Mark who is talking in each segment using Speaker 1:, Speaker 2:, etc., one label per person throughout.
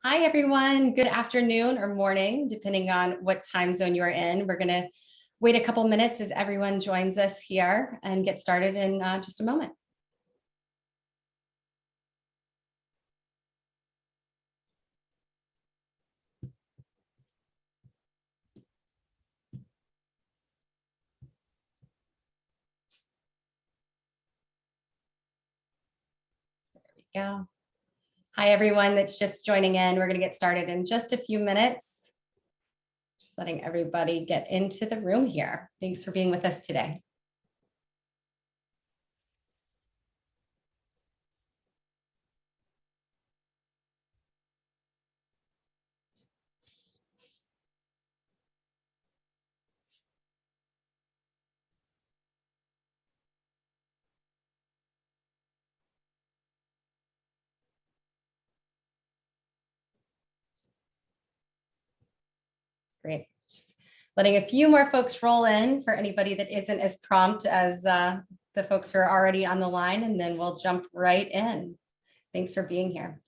Speaker 1: Hi, everyone. Good afternoon or morning, depending on what time zone you're in. We're going to wait a couple minutes as everyone joins us here and get started in just a moment. There we go. Hi, everyone that's just joining in. We're going to get started in just a few minutes. Just letting everybody get into the room here. Thanks for being with us today. Great. Just letting a few more folks roll in for anybody that isn't as prompt as the folks who are already on the line, and then we'll jump right in. Thanks for being here.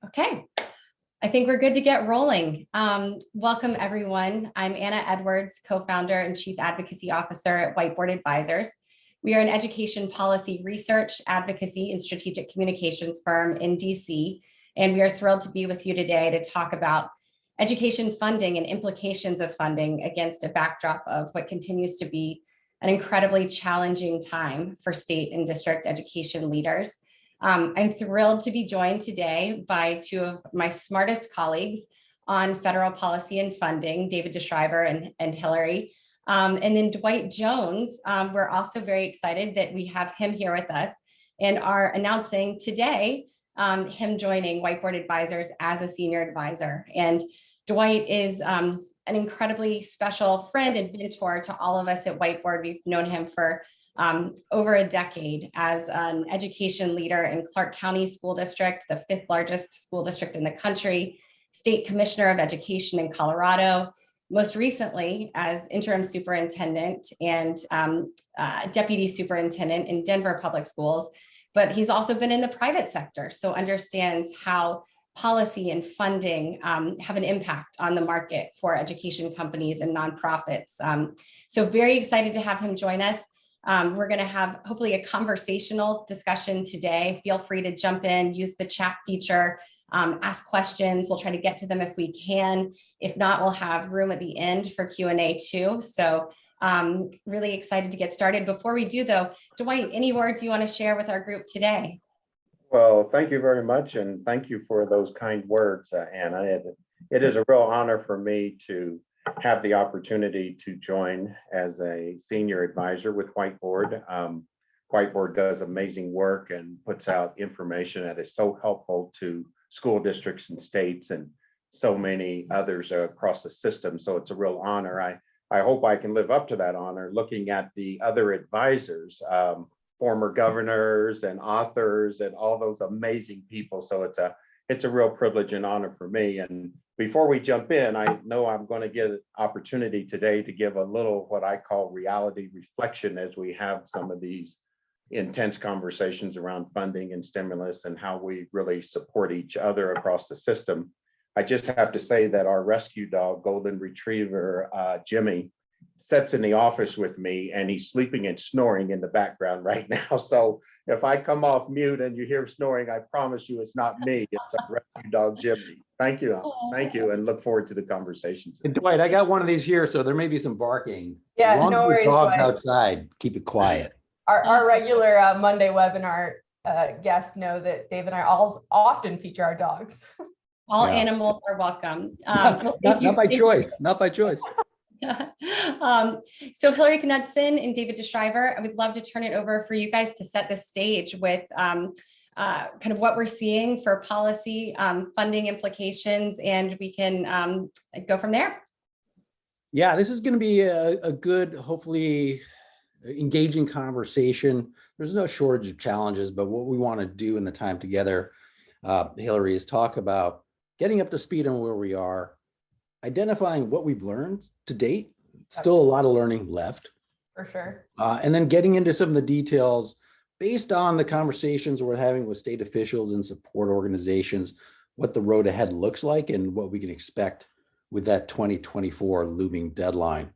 Speaker 1: Okay, I think we're good to get rolling. Welcome, everyone. I'm Anna Edwards, co-founder and chief advocacy officer at Whiteboard Advisors. We are an education policy research, advocacy, and strategic communications firm in DC, and we are thrilled to be with you today to talk about education funding and implications of funding against a backdrop of what continues to be an incredibly challenging time for state and district education leaders. I'm thrilled to be joined today by two of my smartest colleagues on federal policy and funding, David DeSchryver and Hillary. And then Dwight Jones, we're also very excited that we have him here with us and are announcing today him joining Whiteboard Advisors as a senior advisor. And Dwight is an incredibly special friend and mentor to all of us at Whiteboard. We've known him for over a decade as an education leader in Clark County School District, the 5th largest school district in the country, state commissioner of education in Colorado, most recently as interim superintendent and deputy superintendent in Denver Public Schools. But he's also been in the private sector, so understands how policy and funding have an impact on the market for education companies and nonprofits. So very excited to have him join us. We're going to have hopefully a conversational discussion today. Feel free to jump in, use the chat feature, ask questions. We'll try to get to them if we can. If not, we'll have room at the end for Q&A too. So really excited to get started. Before we do though, Dwight, any words you want to share with our group today?
Speaker 2: Well, thank you very much. And thank you for those kind words, Anna. It is a real honor for me to have the opportunity to join as a senior advisor with Whiteboard. Whiteboard does amazing work and puts out information that is so helpful to school districts and states and so many others across the system. So it's a real honor. I hope I can live up to that honor looking at the other advisors, former governors and authors and all those amazing people. So it's a real privilege and honor for me. And before we jump in, I know I'm going to get an opportunity today to give a little what I call reality reflection as we have some of these intense conversations around funding and stimulus and how we really support each other across the system. I just have to say that our rescue dog, Golden Retriever, Jimmy, sits in the office with me and he's sleeping and snoring in the background right now. So if I come off mute and you hear snoring, I promise you it's not me, it's our rescue dog, Jimmy. Thank you, and look forward to the conversation today.
Speaker 3: And Dwight, I got one of these here, so there may be some barking.
Speaker 4: Yeah, no worries,
Speaker 3: Dogs outside, keep it quiet.
Speaker 4: Our regular Monday webinar guests know that Dave and I often feature our dogs.
Speaker 1: All animals are welcome.
Speaker 3: Not by choice, not by choice.
Speaker 1: So Hillary Knudsen and David DeSchryver, I would love to turn it over for you guys to set the stage with kind of what we're seeing for policy, funding implications, and we can go from there.
Speaker 3: Yeah, this is going to be a good, hopefully engaging conversation. There's no shortage of challenges, but what we want to do in the time together, Hillary, is talk about getting up to speed on where we are, identifying what we've learned to date, still a lot of learning left,
Speaker 4: For sure.
Speaker 3: And then getting into some of the details based on the conversations we're having with state officials and support organizations, what the road ahead looks like and what we can expect with that 2024 looming deadline.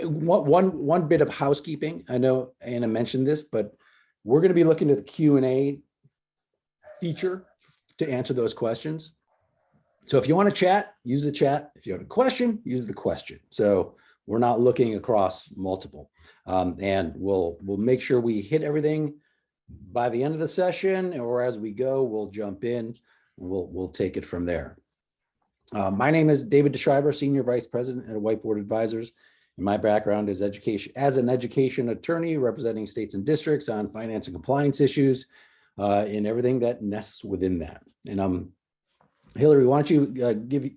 Speaker 3: One bit of housekeeping. I know Anna mentioned this, but we're going to be looking at the Q&A feature to answer those questions. So if you want to chat, use the chat. If you have a question, use the question. So we're not looking across multiple. And we'll make sure we hit everything by the end of the session, or as we go, we'll jump in. We'll take it from there. My name is David DeSchreiber, Senior Vice President at Whiteboard Advisors. And my background is education as an education attorney representing states and districts on finance and compliance issues and everything that nests within that. And Hillary, why don't you give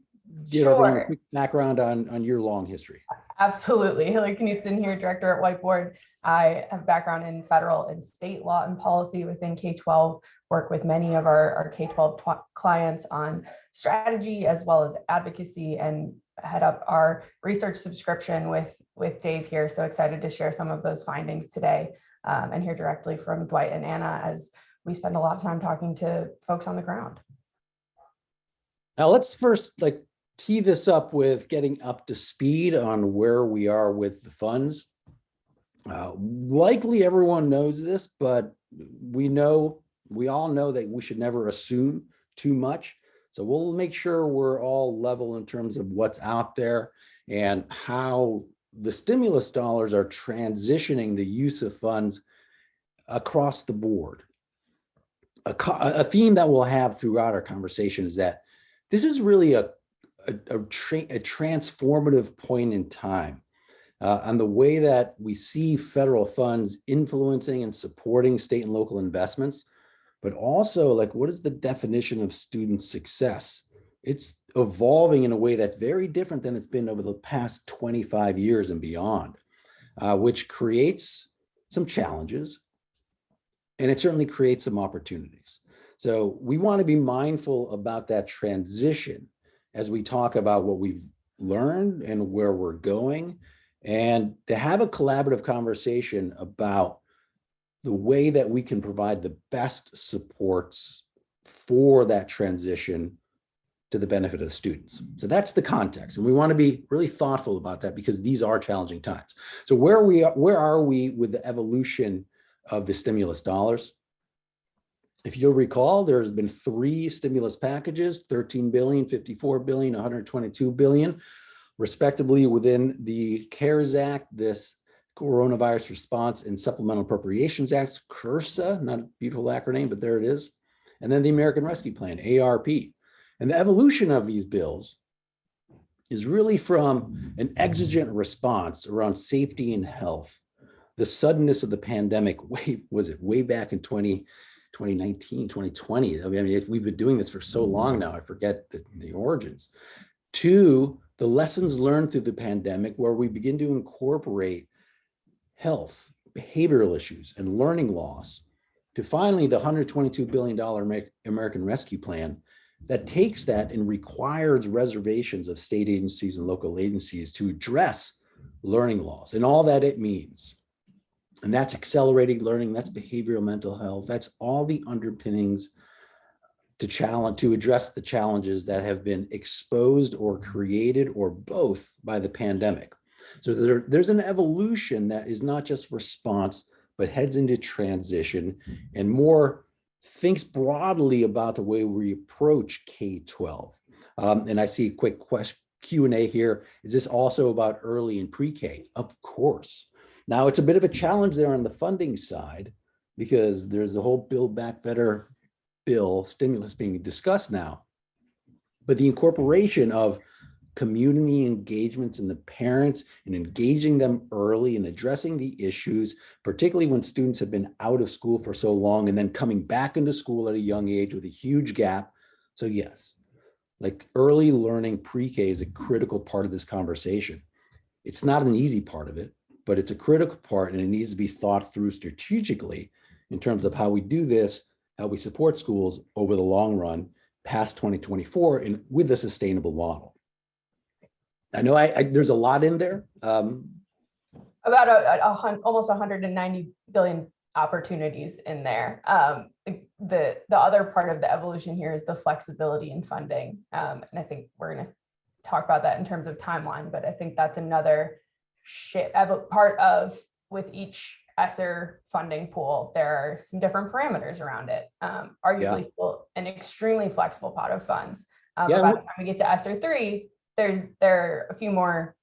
Speaker 3: everyone a quick background on your long history?
Speaker 4: Absolutely. Hillary Knutson here, Director at Whiteboard. I have background in federal and state law and policy within K-12, work with many of our K-12 clients on strategy as well as advocacy, and head up our research subscription with Dave here. So excited to share some of those findings today and hear directly from Dwight and Anna as we spend a lot of time talking to folks on the ground.
Speaker 3: Now let's first tee this up with getting up to speed on where we are with the funds. Likely everyone knows this, but we all know that we should never assume too much. So we'll make sure we're all level in terms of what's out there and how the stimulus dollars are transitioning the use of funds across the board. A theme that we'll have throughout our conversation is that this is really a transformative point in time on the way that we see federal funds influencing and supporting state and local investments, but also what is the definition of student success? It's evolving in a way that's very different than it's been over the past 25 years and beyond, which creates some challenges, and it certainly creates some opportunities. So we want to be mindful about that transition as we talk about what we've learned and where we're going, and to have a collaborative conversation about the way that we can provide the best supports for that transition to the benefit of the students. So that's the context, and we want to be really thoughtful about that because these are challenging times. So where are we with the evolution of the stimulus dollars? If you'll recall, there's been 3 stimulus packages, 13 billion, 54 billion, 122 billion, respectively within the CARES Act, this Coronavirus Response and Supplemental Appropriations Act, CRSA, not a beautiful acronym, but there it is. And then the American Rescue Plan, ARP. And the evolution of these bills is really from an exigent response around safety and health. The suddenness of the pandemic, way back in 2019, 2020. I mean, we've been doing this for so long now, I forget the origins. To the lessons learned through the pandemic, where we begin to incorporate health, behavioral issues, and learning loss, to finally the $122 billion American Rescue Plan that takes that and requires reservations of state agencies and local agencies to address learning loss and all that it means. And that's accelerated learning, that's behavioral mental health, that's all the underpinnings to address the challenges that have been exposed or created or both by the pandemic. So there's an evolution that is not just response, but heads into transition and more thinks broadly about the way we approach K-12. And I see a quick Q&A here. Is this also about early and pre-K? Of course. Now, it's a bit of a challenge there on the funding side because there's the whole Build Back Better bill stimulus being discussed now. But the incorporation of community engagements and the parents and engaging them early and addressing the issues, particularly when students have been out of school for so long and then coming back into school at a young age with a huge gap. So yes, early learning pre-K is a critical part of this conversation. It's not an easy part of it, but it's a critical part, and it needs to be thought through strategically in terms of how we do this, how we support schools over the long run past 2024 and with a sustainable model. I know there's a lot in there.
Speaker 4: about almost 190 billion opportunities in there. The other part of the evolution here is the flexibility in funding. And I think we're going to talk about that in terms of timeline, but I think that's another part of with each ESSER funding pool, there are some different parameters around it. Arguably still an extremely flexible pot of funds. By the time we get to ESSER 3, there are a few more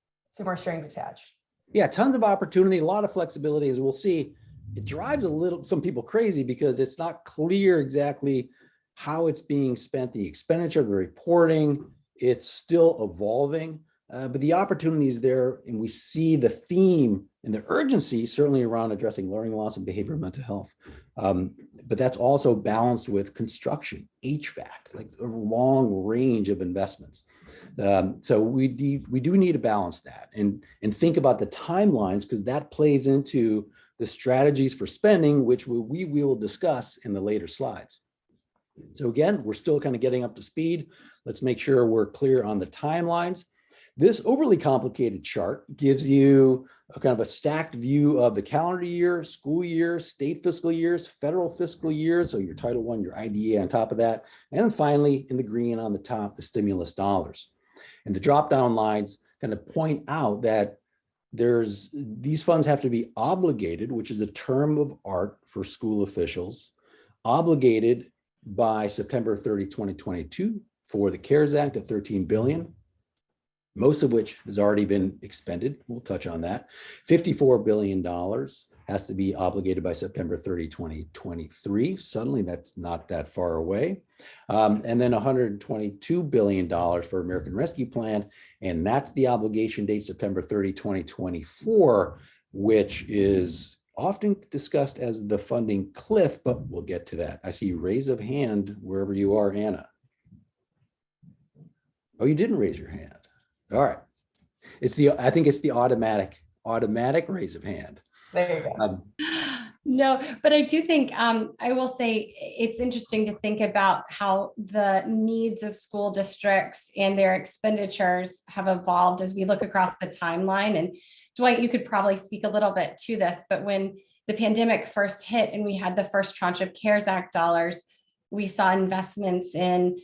Speaker 4: strings attached.
Speaker 3: Yeah, tons of opportunity, a lot of flexibility, as we'll see. It drives some people crazy because it's not clear exactly how it's being spent, the expenditure, the reporting, it's still evolving, but the opportunity is there, and we see the theme and the urgency certainly around addressing learning loss and behavioral mental health. But that's also balanced with construction, HVAC, like a long range of investments. So we do need to balance that and think about the timelines, because that plays into the strategies for spending, which we will discuss in the later slides. So again, we're still kind of getting up to speed. Let's make sure we're clear on the timelines. This overly complicated chart gives you a kind of a stacked view of the calendar year, school year, state fiscal years, federal fiscal years. So your Title I, your IDEA on top of that. And then finally, in the green on the top, the stimulus dollars. And the drop-down lines kind of point out that these funds have to be obligated, which is a term of art for school officials, obligated by September 30, 2022 for the CARES Act of $13 billion, most of which has already been expended. We'll touch on that. $54 billion has to be obligated by September 30, 2023. Suddenly, that's not that far away. And then $122 billion for American Rescue Plan. And that's the obligation date, September 30, 2024, which is often discussed as the funding cliff, but we'll get to that. I see raise of hand wherever you are, Anna. Oh, you didn't raise your hand. All right. I think it's the automatic raise of hand.
Speaker 4: There you go.
Speaker 1: No, but I do think I will say it's interesting to think about how the needs of school districts and their expenditures have evolved as we look across the timeline. And Dwight, you could probably speak a little bit to this, but when the pandemic first hit and we had the first tranche of CARES Act dollars, we saw investments in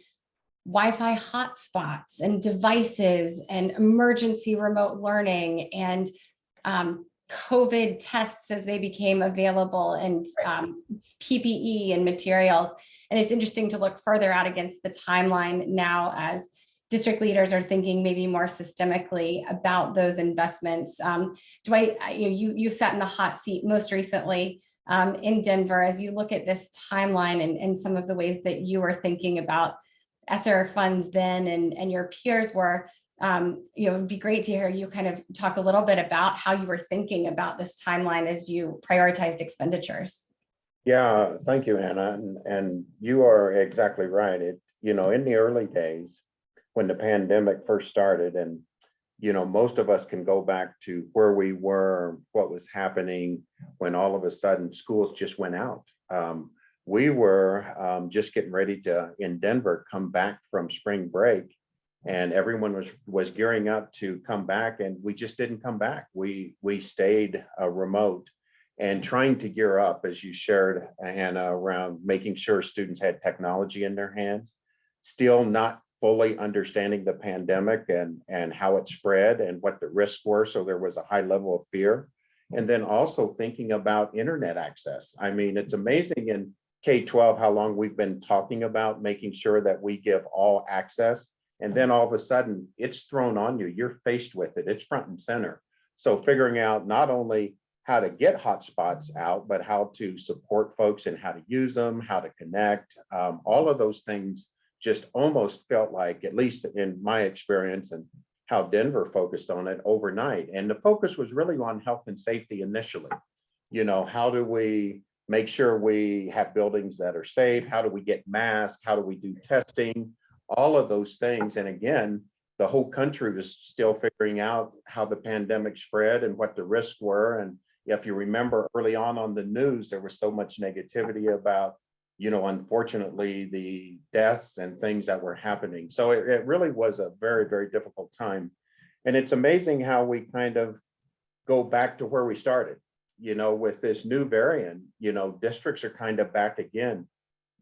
Speaker 1: Wi-Fi hotspots and devices and emergency remote learning and COVID tests as they became available, and PPE and materials. And it's interesting to look further out against the timeline now as district leaders are thinking maybe more systemically about those investments. Dwight, you sat in the hot seat most recently in Denver. As you look at this timeline and some of the ways that you were thinking about ESSER funds then and your peers were, it'd be great to hear you kind of talk a little bit about how you were thinking about this timeline as you prioritized expenditures.
Speaker 2: Yeah, thank you, Anna. And you are exactly right. In the early days when the pandemic first started, and, most of us can go back to where we were, what was happening when all of a sudden schools just went out. We were just getting ready to, in Denver, come back from spring break. And everyone was gearing up to come back, and we just didn't come back. We stayed remote and trying to gear up, as you shared, Hannah, around making sure students had technology in their hands, still not fully understanding the pandemic and how it spread and what the risks were. So there was a high level of fear. And then also thinking about internet access. I mean, it's amazing in K-12 how long we've been talking about making sure that we give all access. And then all of a sudden it's thrown on you. You're faced with it. It's front and center. So figuring out not only how to get hotspots out, but how to support folks and how to use them, how to connect, all of those things just almost felt like, at least in my experience and how Denver focused on it overnight. And the focus was really on health and safety initially. How do we make sure we have buildings that are safe? How do we get masks? How do we do testing? All of those things. And again, the whole country was still figuring out how the pandemic spread and what the risks were. And if you remember early on the news, there was so much negativity about, unfortunately, the deaths and things that were happening. So it really was a very, very difficult time. And it's amazing how we kind of go back to where we started. With this new variant, districts are kind of back again.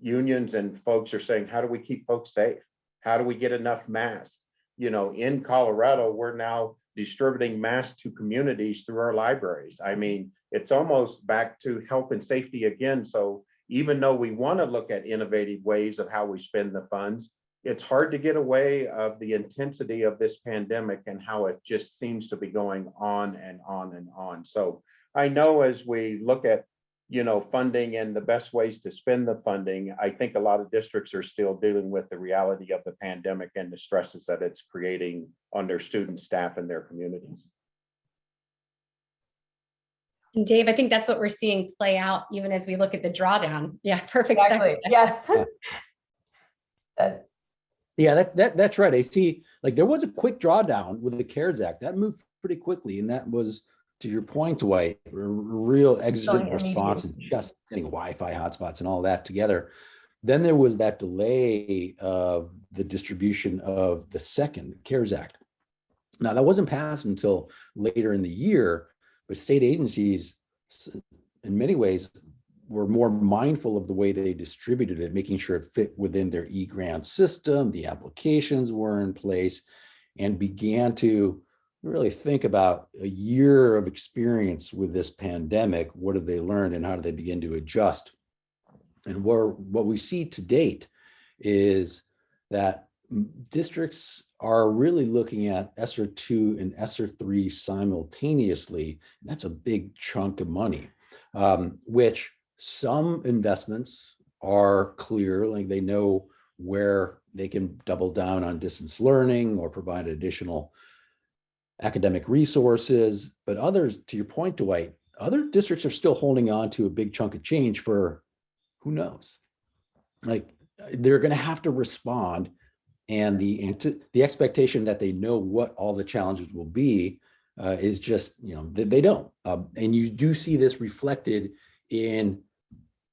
Speaker 2: Unions and folks are saying, how do we keep folks safe? How do we get enough masks? In Colorado, we're now distributing masks to communities through our libraries. I mean, it's almost back to health and safety again. So even though we want to look at innovative ways of how we spend the funds, it's hard to get away of the intensity of this pandemic and how it just seems to be going on and on and on. So I know as we look at, funding and the best ways to spend the funding, I think a lot of districts are still dealing with the reality of the pandemic and the stresses that it's creating on their students, staff, and their communities.
Speaker 1: And Dave, I think that's what we're seeing play out even as we look at the drawdown. Yeah, perfect.
Speaker 4: Exactly. Yes.
Speaker 3: Yeah, that's right. I see, like, there was a quick drawdown with the CARES Act that moved pretty quickly, and that was, to your point, Dwight, a real exigent response and just getting Wi-Fi hotspots and all that together. Then there was that delay of the distribution of the second CARES Act. Now, that wasn't passed until later in the year, but state agencies, in many ways, were more mindful of the way they distributed it, making sure it fit within their e-grant system, the applications were in place, and began to really think about a year of experience with this pandemic. What have they learned and how do they begin to adjust? And what we see to date is that districts are really looking at ESSER 2 and ESSER 3 simultaneously. That's a big chunk of money, which some investments are clear, like they know where they can double down on distance learning or provide additional academic resources. But others, to your point, Dwight, other districts are still holding on to a big chunk of change for who knows. Like, they're going to have to respond, and the expectation that they know what all the challenges will be is just, they don't. And you do see this reflected in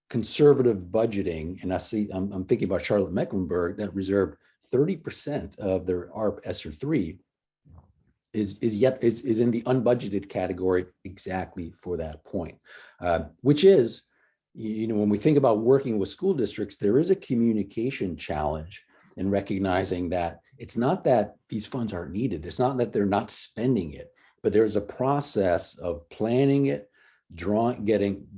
Speaker 3: conservative budgeting. And I'm thinking about Charlotte-Mecklenburg that reserved 30% of their ARP ESSER 3 is in the unbudgeted category exactly for that point, which is, when we think about working with school districts, there is a communication challenge in recognizing that it's not that these funds aren't needed. It's not that they're not spending it, but there's a process of planning it,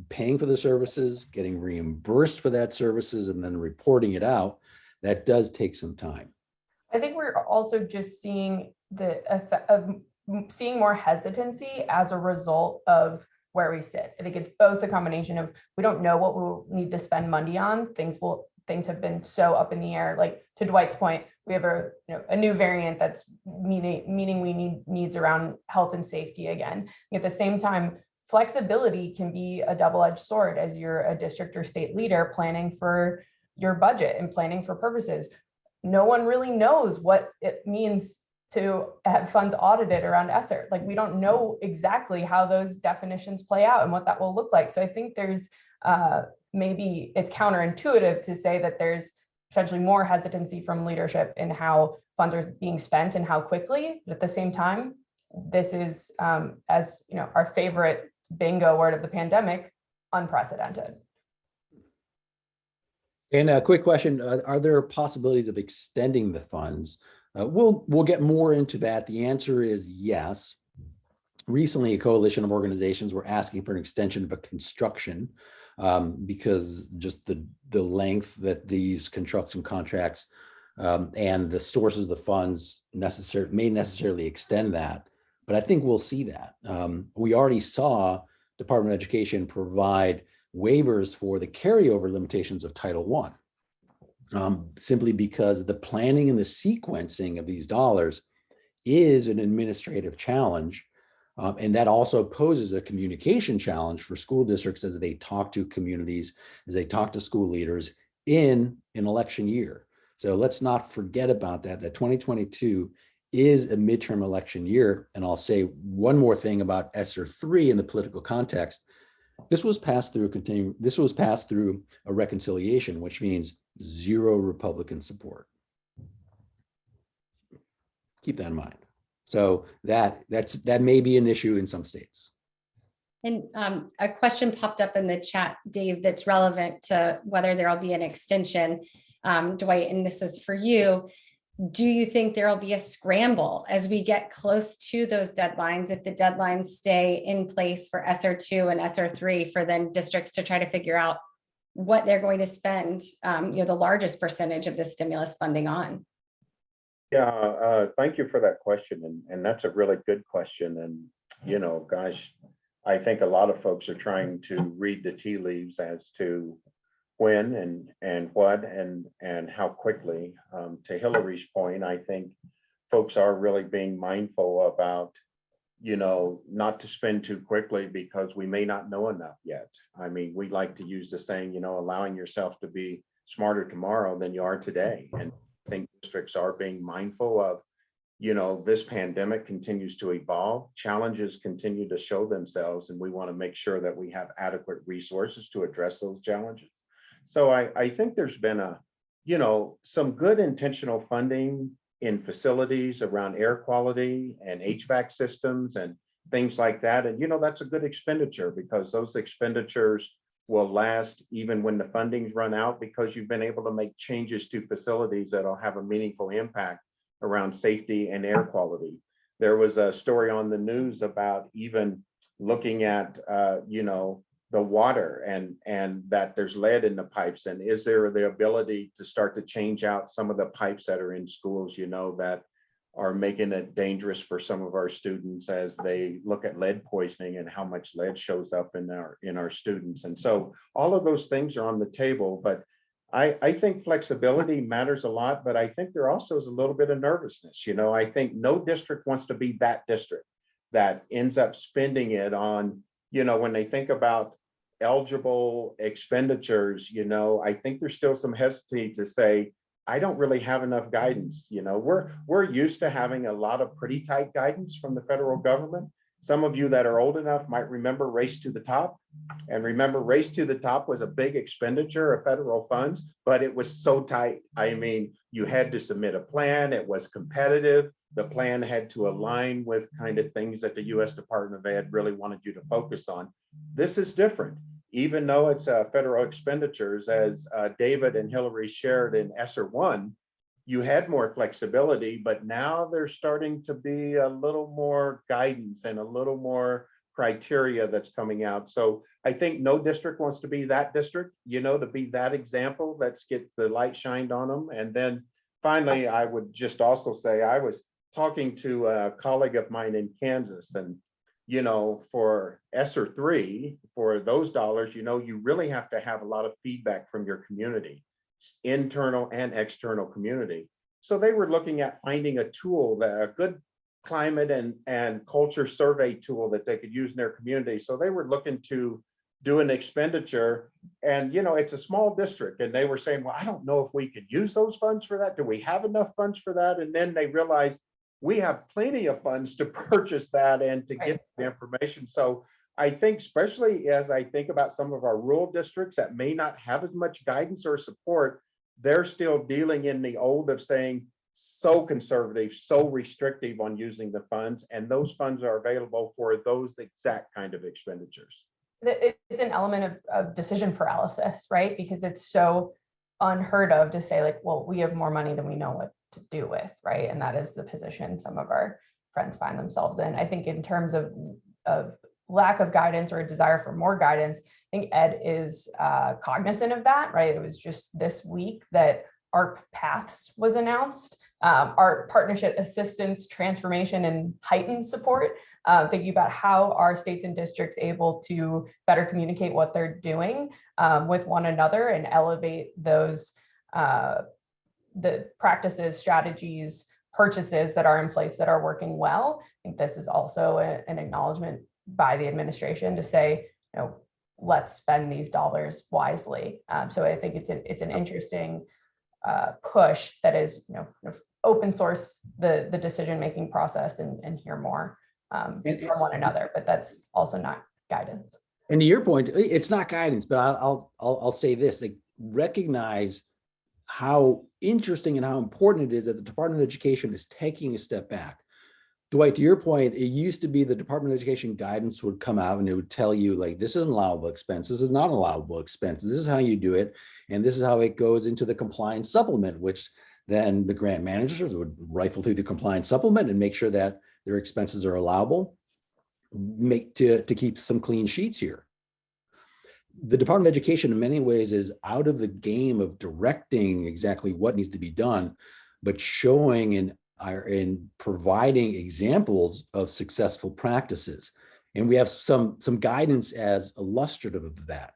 Speaker 3: paying for the services, getting reimbursed for that services, and then reporting it out. That does take some time.
Speaker 4: I think we're also just seeing the effect of seeing more hesitancy as a result of where we sit. I think it's both a combination of, we don't know what we'll need to spend money on. Things have been so up in the air. Like, to Dwight's point, we have a new variant that's meaning we need needs around health and safety again. At the same time, flexibility can be a double-edged sword as you're a district or state leader planning for your budget and planning for purposes. No one really knows what it means to have funds audited around ESSER. Like, we don't know exactly how those definitions play out and what that will look like. So I think there's maybe it's counterintuitive to say that there's potentially more hesitancy from leadership in how funds are being spent and how quickly. But at the same time, this is, as our favorite bingo word of the pandemic, unprecedented.
Speaker 3: And a quick question, are there possibilities of extending the funds? We'll get more into that. The answer is yes. Recently, a coalition of organizations were asking for an extension of a construction because just the length that these construction contracts and the sources of the funds may necessarily extend that. But I think we'll see that. We already saw Department of Education provide waivers for the carryover limitations of Title I, simply because the planning and the sequencing of these dollars is an administrative challenge. And that also poses a communication challenge for school districts as they talk to communities, as they talk to school leaders in an election year. So let's not forget about that 2022 is a midterm election year. And I'll say one more thing about ESSER 3 in the political context. This was passed through a reconciliation, which means 0 Republican support. Keep that in mind. So that may be an issue in some states.
Speaker 1: And a question popped up in the chat, Dave, that's relevant to whether there'll be an extension. Dwight, and this is for you. Do you think there'll be a scramble as we get close to those deadlines, if the deadlines stay in place for ESSER2 and ESSER3, for then districts to try to figure out what they're going to spend, the largest percentage of the stimulus funding on?
Speaker 2: Yeah, thank you for that question. And that's a really good question. And, gosh, I think a lot of folks are trying to read the tea leaves as to when and what and how quickly. To Hillary's point, I think folks are really being mindful about, not to spend too quickly because we may not know enough yet. I mean, we like to use the saying, allowing yourself to be smarter tomorrow than you are today. And I think districts are being mindful of, this pandemic continues to evolve, challenges continue to show themselves, and we want to make sure that we have adequate resources to address those challenges. So I think there's been some good intentional funding in facilities around air quality and HVAC systems and things like that. And, that's a good expenditure because those expenditures will last even when the funding's run out, because you've been able to make changes to facilities that'll have a meaningful impact around safety and air quality. There was a story on the news about even looking at, the water and that there's lead in the pipes. And is there the ability to start to change out some of the pipes that are in schools, that are making it dangerous for some of our students as they look at lead poisoning and how much lead shows up in our students. And so all of those things are on the table, but I think flexibility matters a lot, but I think there also is a little bit of nervousness. I think no district wants to be that district that ends up spending it on, when they think about eligible expenditures, I think there's still some hesitancy to say, I don't really have enough guidance. We're used to having a lot of pretty tight guidance from the federal government. Some of you that are old enough might remember Race to the Top. And remember, Race to the Top was a big expenditure of federal funds, but it was so tight. I mean, you had to submit a plan. It was competitive. The plan had to align with kind of things that the U.S. Department of Ed really wanted you to focus on. This is different. Even though it's federal expenditures, as David and Hillary shared in ESSER 1, you had more flexibility, but now there's starting to be a little more guidance and a little more criteria that's coming out. So I think no district wants to be that district, to be that example that's get the light shined on them. And then finally, I would just also say, I was talking to a colleague of mine in Kansas, and for ESSER 3, for those dollars, you really have to have a lot of feedback from your community, internal and external community. So they were looking at finding a tool, a good climate and culture survey tool that they could use in their community. So they were looking to do an expenditure, and it's a small district, and they were saying, well, I don't know if we could use those funds for that. Do we have enough funds for that? And then they realized we have plenty of funds to purchase that and to get the information. So I think, especially as I think about some of our rural districts that may not have as much guidance or support, they're still dealing in the old of saying so conservative, so restrictive on using the funds, and those funds are available for those exact kind of expenditures.
Speaker 4: It's an element of decision paralysis, right? Because it's so unheard of to say, like, well, we have more money than we know what to do with, right? And that is the position some of our friends find themselves in. I think in terms of lack of guidance or a desire for more guidance, I think Ed is cognizant of that, right? It was just this week that ARP Paths was announced, our partnership assistance, transformation, and heightened support, thinking about how are states and districts able to better communicate what they're doing with one another and elevate those the practices, strategies, purchases that are in place that are working well. I think this is also an acknowledgement by the administration to say, let's spend these dollars wisely. So I think it's an interesting push that is, open source the decision-making process and hear more from one another, but that's also not guidance.
Speaker 3: And to your point, it's not guidance, but I'll say this: like, recognize how interesting and how important it is that the Department of Education is taking a step back. Dwight, to your point, it used to be the Department of Education guidance would come out and it would tell you like, this is an allowable expense, this is not an allowable expense, this is how you do it, and this is how it goes into the compliance supplement, which then the grant managers would rifle through the compliance supplement and make sure that their expenses are allowable, to keep some clean sheets here. The Department of Education in many ways is out of the game of directing exactly what needs to be done, but showing and providing examples of successful practices. And we have some guidance as illustrative of that.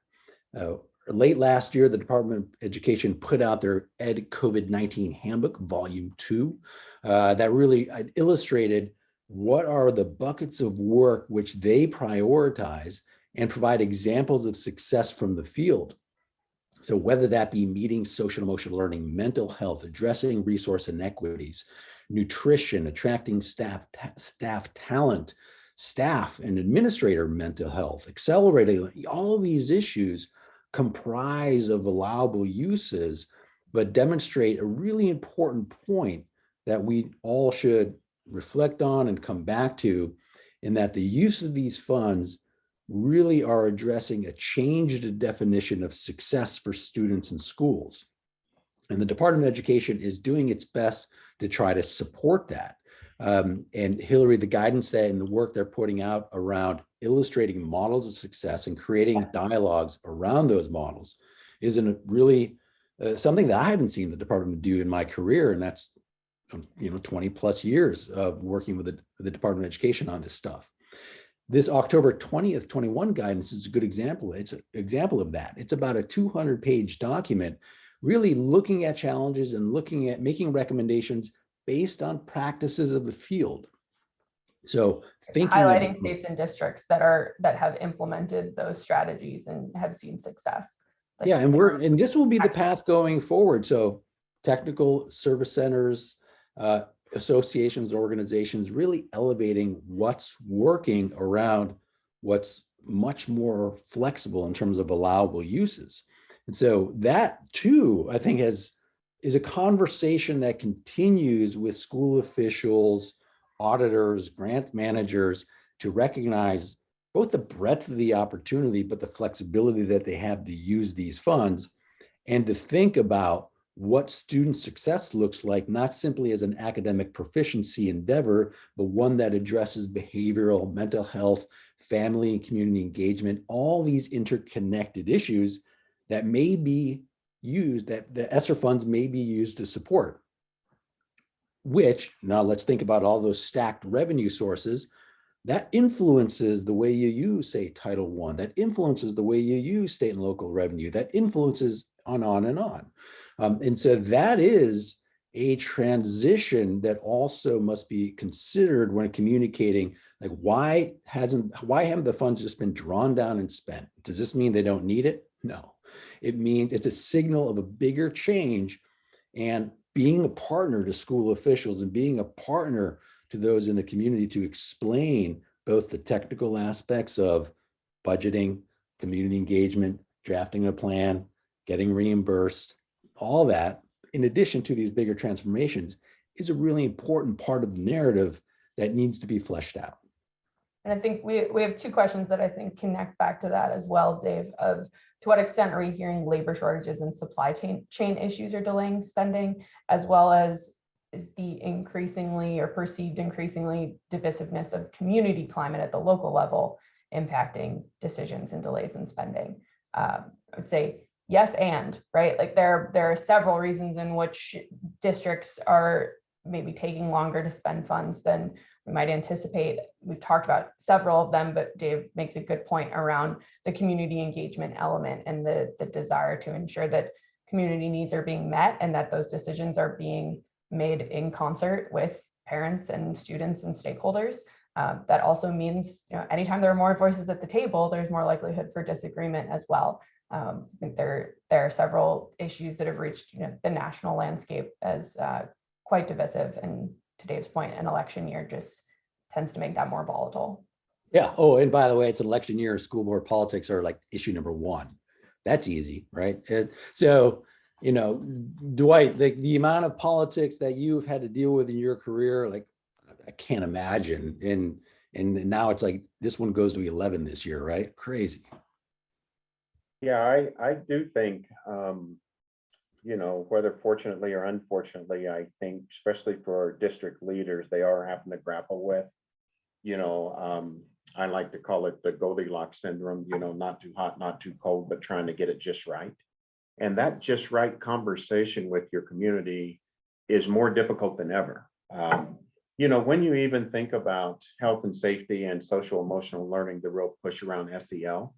Speaker 3: Late last year, the Department of Education put out their Ed COVID-19 Handbook, Volume 2, that really illustrated what are the buckets of work which they prioritize and provide examples of success from the field. So whether that be meeting social emotional learning, mental health, addressing resource inequities, nutrition, attracting staff talent, staff and administrator mental health, accelerating, all these issues comprise of allowable uses, but demonstrate a really important point that we all should reflect on and come back to, in that the use of these funds really are addressing a changed definition of success for students and schools. And the Department of Education is doing its best to try to support that. And Hillary, the guidance that and the work they're putting out around illustrating models of success and creating dialogues around those models is really something that I haven't seen the department do in my career. And that's 20 plus years of working with the Department of Education on this stuff. This October 20th, 21 guidance is a good example. It's an example of that. It's about a 200-page document, really looking at challenges and looking at making recommendations based on practices of the field. So
Speaker 4: highlighting states and districts that have implemented those strategies and have seen success.
Speaker 3: Yeah, and this will be the path going forward. So technical service centers, associations, organizations, really elevating what's working around what's much more flexible in terms of allowable uses. And so that too, I think is a conversation that continues with school officials, auditors, grant managers to recognize both the breadth of the opportunity, but the flexibility that they have to use these funds, and to think about what student success looks like, not simply as an academic proficiency endeavor, but one that addresses behavioral, mental health, family and community engagement, all these interconnected issues that may be used, that the ESSER funds may be used to support. Which, now let's think about all those stacked revenue sources, that influences the way you use, say, Title I, that influences the way you use state and local revenue, that influences on and on. And so that is a transition that also must be considered when communicating, like, why haven't the funds just been drawn down and spent? Does this mean they don't need it? No, it means it's a signal of a bigger change, and being a partner to school officials and being a partner to those in the community to explain both the technical aspects of budgeting, community engagement, drafting a plan, getting reimbursed, all that, in addition to these bigger transformations, is a really important part of the narrative that needs to be fleshed out.
Speaker 4: And I think we have two questions that I think connect back to that as well, Dave, of to what extent are we hearing labor shortages and supply chain issues are delaying spending, as well as is the increasingly or perceived increasingly divisiveness of community climate at the local level impacting decisions and delays in spending? I would say yes, and right, like there are several reasons in which districts are maybe taking longer to spend funds than we might anticipate. We've talked about several of them, but Dave makes a good point around the community engagement element and the desire to ensure that community needs are being met and that those decisions are being made in concert with parents and students and stakeholders. That also means, anytime there are more voices at the table, there's more likelihood for disagreement as well. I think there are several issues that have reached the national landscape as quite divisive, and to Dave's point, an election year just tends to make that more volatile.
Speaker 3: Yeah. Oh, and by the way, it's an election year. School board politics are like issue number one. That's easy, right? So, Dwight, the amount of politics that you've had to deal with in your career, like I can't imagine. And now it's like this one goes to 11 this year, right? Crazy.
Speaker 2: Yeah, I do think, whether fortunately or unfortunately, I think especially for district leaders, they are having to grapple with, I like to call it the Goldilocks syndrome, not too hot, not too cold, but trying to get it just right. And that just right conversation with your community is more difficult than ever. When you even think about health and safety and social emotional learning, the real push around SEL,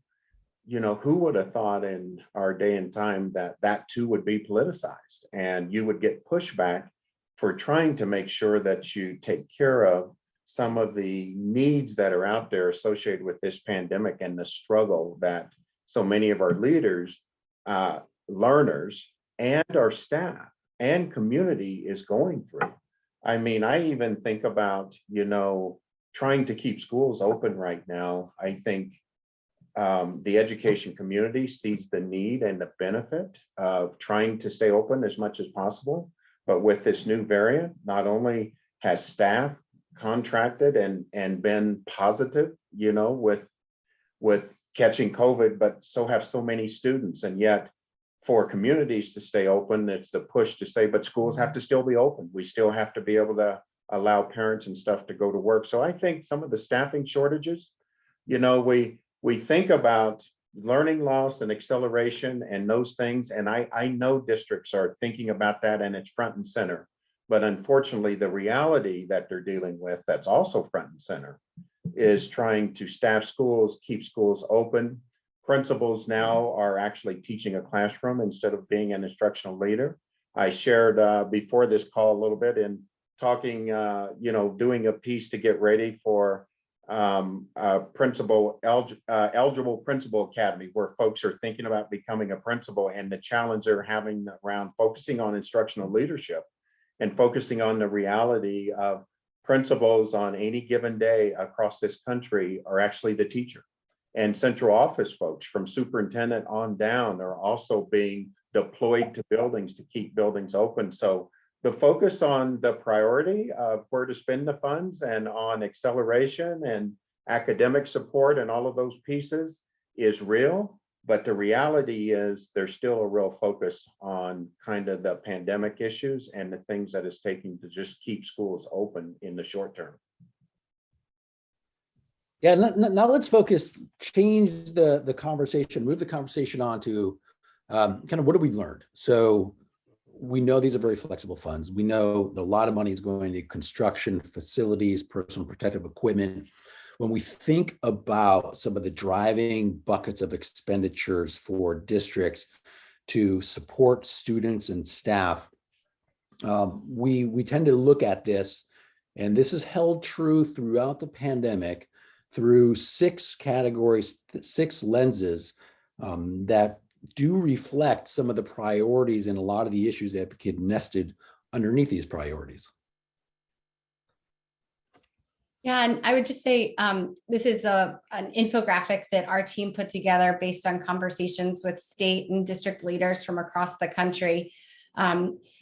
Speaker 2: who would have thought in our day and time that that too would be politicized and you would get pushback for trying to make sure that you take care of some of the needs that are out there associated with this pandemic and the struggle that so many of our leaders, learners, and our staff and community is going through. I mean, I even think about, trying to keep schools open right now. I think the education community sees the need and the benefit of trying to stay open as much as possible. But with this new variant, not only has staff contracted and been positive, with catching COVID, but so have so many students. And yet for communities to stay open, it's the push to say, but schools have to still be open. We still have to be able to allow parents and stuff to go to work. So I think some of the staffing shortages, we think about learning loss and acceleration and those things. And I know districts are thinking about that and it's front and center. But unfortunately, the reality that they're dealing with that's also front and center is trying to staff schools, keep schools open. Principals now are actually teaching a classroom instead of being an instructional leader. I shared before this call a little bit in talking, doing a piece to get ready for eligible principal academy, where folks are thinking about becoming a principal and the challenge they're having around focusing on instructional leadership and focusing on the reality of principals on any given day across this country are actually the teacher. And central office folks from superintendent on down are also being deployed to buildings to keep buildings open. So the focus on the priority of where to spend the funds and on acceleration and academic support and all of those pieces is real. But the reality is there's still a real focus on kind of the pandemic issues and the things that it's taking to just keep schools open in the short term.
Speaker 3: Yeah, now let's change the conversation, move the conversation on to kind of what have we learned? So we know these are very flexible funds. We know a lot of money is going to construction, facilities, personal protective equipment. When we think about some of the driving buckets of expenditures for districts to support students and staff, we tend to look at this, and this is held true throughout the pandemic, through 6 categories, 6 lenses that do reflect some of the priorities and a lot of the issues that get nested underneath these priorities.
Speaker 1: Yeah, and I would just say this is an infographic that our team put together based on conversations with state and district leaders from across the country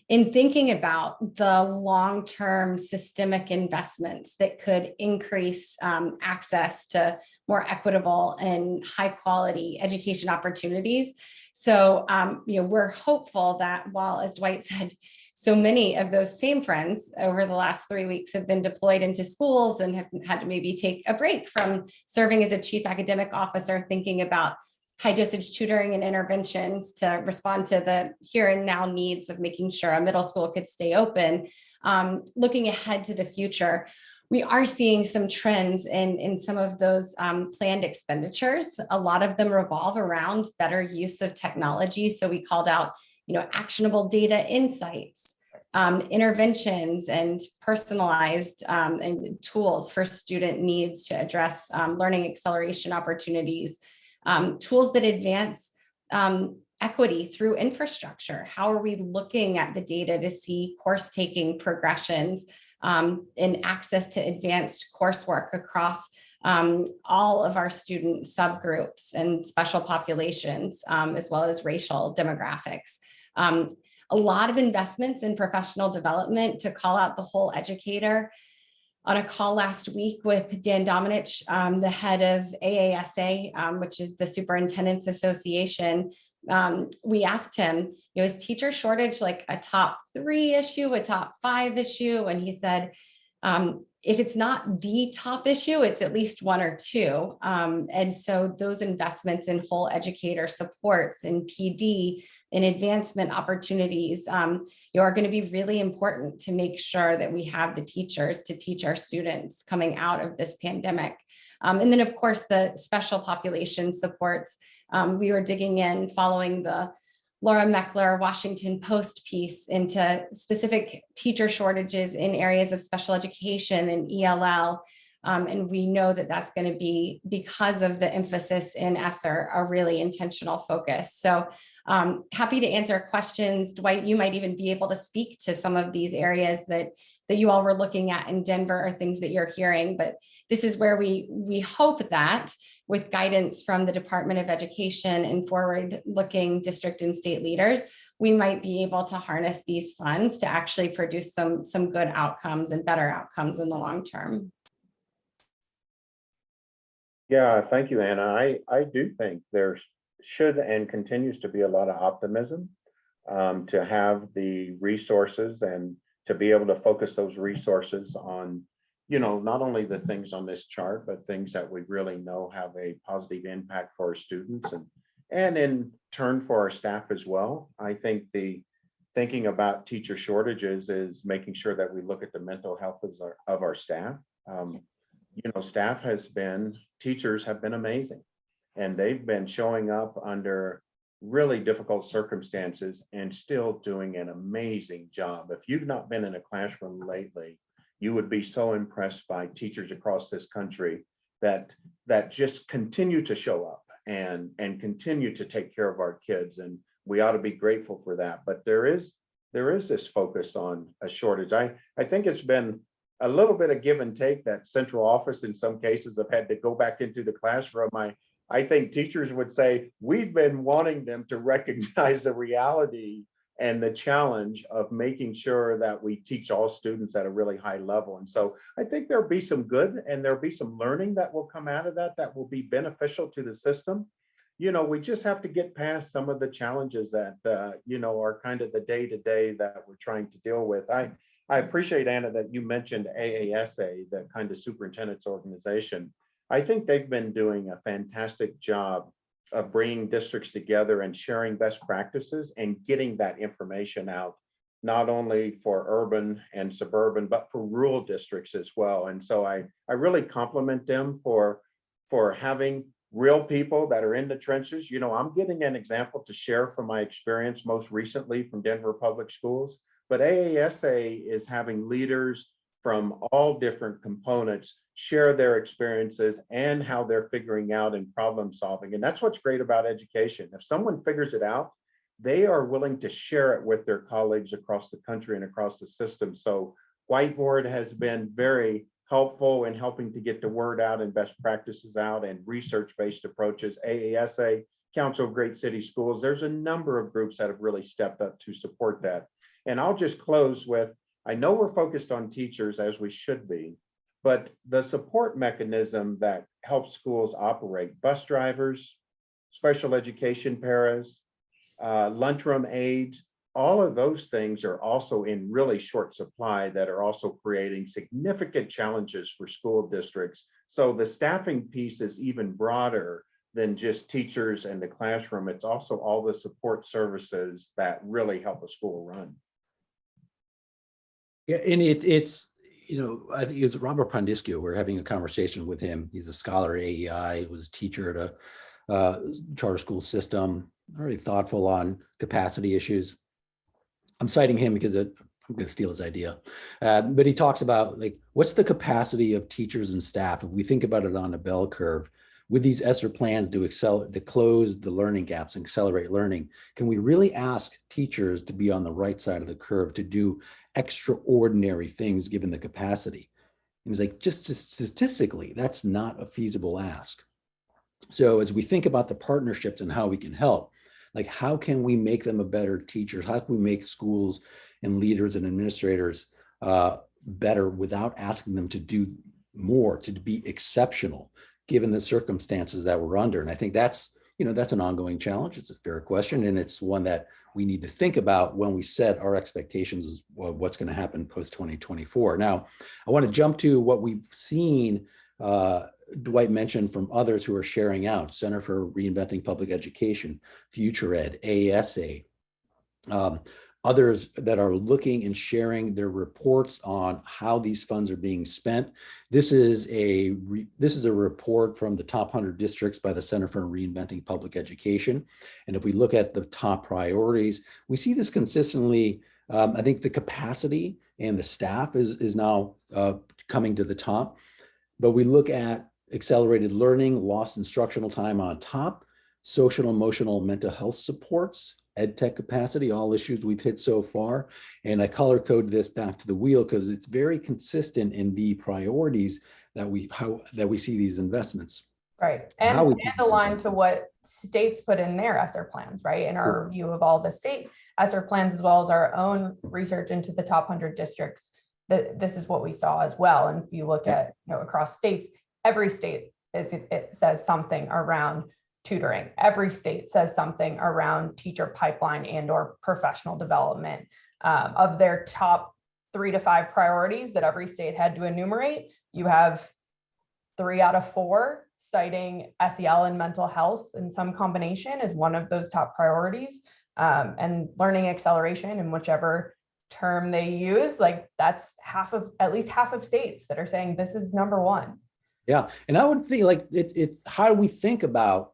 Speaker 1: in thinking about the long-term systemic investments that could increase access to more equitable and high-quality education opportunities. So, we're hopeful that while, as Dwight said, so many of those same friends over the last 3 weeks have been deployed into schools and have had to maybe take a break from serving as a chief academic officer, thinking about high dosage tutoring and interventions to respond to the here and now needs of making sure a middle school could stay open. Looking ahead to the future, we are seeing some trends in some of those planned expenditures. A lot of them revolve around better use of technology. So we called out, actionable data insights, interventions, and personalized and tools for student needs to address learning acceleration opportunities, tools that advance equity through infrastructure. How are we looking at the data to see course taking progressions and access to advanced coursework across all of our student subgroups and special populations, as well as racial demographics. A lot of investments in professional development to call out the whole educator. on a call last week with Dan Domenech, the head of AASA, which is the Superintendent's Association. We asked him, is teacher shortage like a top 3 issue, a top 5 issue? And he said, if it's not the top issue, it's at least 1 or 2. And so those investments in whole educator supports and PD and advancement opportunities are going to be really important to make sure that we have the teachers to teach our students coming out of this pandemic. And then, of course, the special population supports. We were digging in following the Laura Meckler Washington Post piece into specific teacher shortages in areas of special education and ELL. And we know that that's going to be, because of the emphasis in ESSER, a really intentional focus. So happy to answer questions. Dwight, you might even be able to speak to some of these areas that you all were looking at in Denver, or things that you're hearing. But this is where we hope that with guidance from the Department of Education and forward-looking district and state leaders, we might be able to harness these funds to actually produce some good outcomes and better outcomes in the long term.
Speaker 2: Yeah, thank you, Anna. I do think there should and continues to be a lot of optimism to have the resources and to be able to focus those resources on, not only the things on this chart, but things that we really know have a positive impact for our students and in turn for our staff as well. I think thinking about teacher shortages is making sure that we look at the mental health of our staff. Teachers have been amazing, and they've been showing up under really difficult circumstances and still doing an amazing job. If you've not been in a classroom lately, you would be so impressed by teachers across this country that just continue to show up and continue to take care of our kids. And we ought to be grateful for that. But there is this focus on a shortage. I think it's been a little bit of give and take that central office in some cases have had to go back into the classroom. I think teachers would say we've been wanting them to recognize the reality and the challenge of making sure that we teach all students at a really high level. And so I think there'll be some good and there'll be some learning that will come out of that will be beneficial to the system. We just have to get past some of the challenges that, are kind of the day-to-day that we're trying to deal with. I appreciate, Anna, that you mentioned AASA, the kind of superintendent's organization. I think they've been doing a fantastic job of bringing districts together and sharing best practices and getting that information out, not only for urban and suburban, but for rural districts as well. And so I really compliment them for having real people that are in the trenches. I'm getting an example to share from my experience most recently from Denver Public Schools. But AASA is having leaders from all different components share their experiences and how they're figuring out and problem solving. And that's what's great about education. If someone figures it out, they are willing to share it with their colleagues across the country and across the system. So Whiteboard has been very helpful in helping to get the word out and best practices out and research-based approaches. AASA, Council of Great City Schools, there's a number of groups that have really stepped up to support that. And I'll just close with, I know we're focused on teachers as we should be, but the support mechanism that helps schools operate, bus drivers, special education paras, lunchroom aides, all of those things are also in really short supply that are also creating significant challenges for school districts. So the staffing piece is even broader than just teachers and the classroom. It's also all the support services that really help a school run.
Speaker 3: Yeah, and it's I think it was Robert Pondiscio. We're having a conversation with him. He's a scholar at AEI, was a teacher at a charter school system, very thoughtful on capacity issues. I'm citing him because I'm going to steal his idea, but he talks about what's the capacity of teachers and staff if we think about it on a bell curve. With these ESSER plans to close the learning gaps and accelerate learning, can we really ask teachers to be on the right side of the curve to do extraordinary things given the capacity? And he's just statistically, that's not a feasible ask. So as we think about the partnerships and how we can help, how can we make them a better teacher? How can we make schools and leaders and administrators better without asking them to do more, to be exceptional, given the circumstances that we're under. And I think that's an ongoing challenge. It's a fair question. And it's one that we need to think about when we set our expectations of what's going to happen post 2024. Now, I want to jump to what we've seen Dwight mentioned from others who are sharing out: Center for Reinventing Public Education, Future Ed, ASA, others that are looking and sharing their reports on how these funds are being spent. This is a report from the top 100 districts by the Center for Reinventing Public Education. And if we look at the top priorities, we see this consistently. I think the capacity and the staff is now coming to the top. But we look at accelerated learning, lost instructional time on top, social, emotional, mental health supports, ed tech capacity, all issues we've hit so far. And I color code this back to the wheel because it's very consistent in the priorities that we see these investments.
Speaker 4: Right. And aligned to what states put in their ESSER plans, right? In our review of all the state ESSER plans, as well as our own research into the top 100 districts, that this is what we saw as well. And if you look at, across states, every state it says something around tutoring. Every state says something around teacher pipeline and or professional development. Of their top 3 to 5 priorities that every state had to enumerate, you have 3 out of 4 citing SEL and mental health in some combination as one of those top priorities. And learning acceleration in whichever term they use, like that's at least half of states that are saying this is number one.
Speaker 3: Yeah. And I would think like it's how do we think about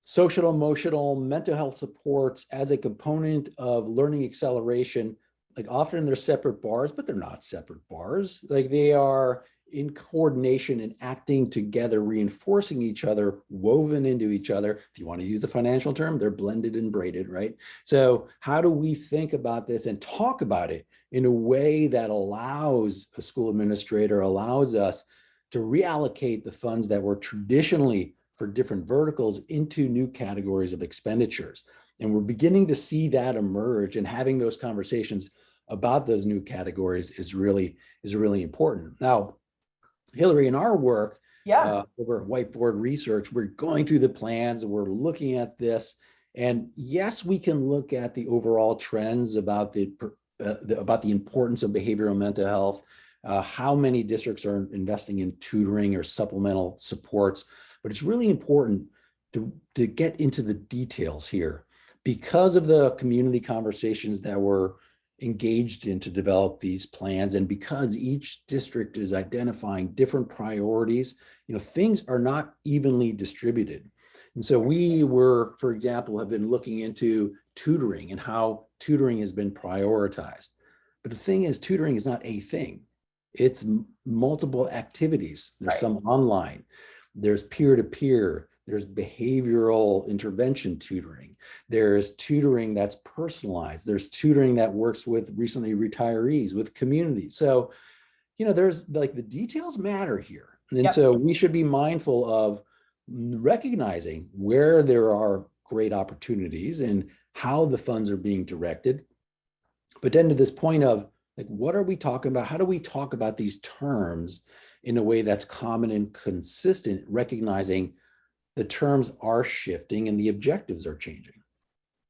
Speaker 3: social, emotional, mental health supports as a component of learning acceleration? Like often they're separate bars, but they're not separate bars. Like they are in coordination and acting together, reinforcing each other, woven into each other. If you want to use the financial term, they're blended and braided, right? So how do we think about this and talk about it in a way that allows a school administrator, allows us to reallocate the funds that were traditionally for different verticals into new categories of expenditures? And we're beginning to see that emerge, and having those conversations about those new categories is really important. Now, Hillary, in our work over Whiteboard Research, we're going through the plans and we're looking at this. And yes, we can look at the overall trends about the importance of behavioral mental health, how many districts are investing in tutoring or supplemental supports. But it's really important to get into the details here because of the community conversations that were engaged in to develop these plans, and because each district is identifying different priorities, things are not evenly distributed. And so we for example, have been looking into tutoring and how tutoring has been prioritized. But the thing is, tutoring is not a thing. It's multiple activities. There's some online, there's peer-to-peer, there's behavioral intervention tutoring, there's tutoring that's personalized, there's tutoring that works with recently retirees, with communities. So, there's like the details matter here. And so we should be mindful of recognizing where there are great opportunities and how the funds are being directed. But then to this point of like, what are we talking about? How do we talk about these terms in a way that's common and consistent, recognizing the terms are shifting and the objectives are changing?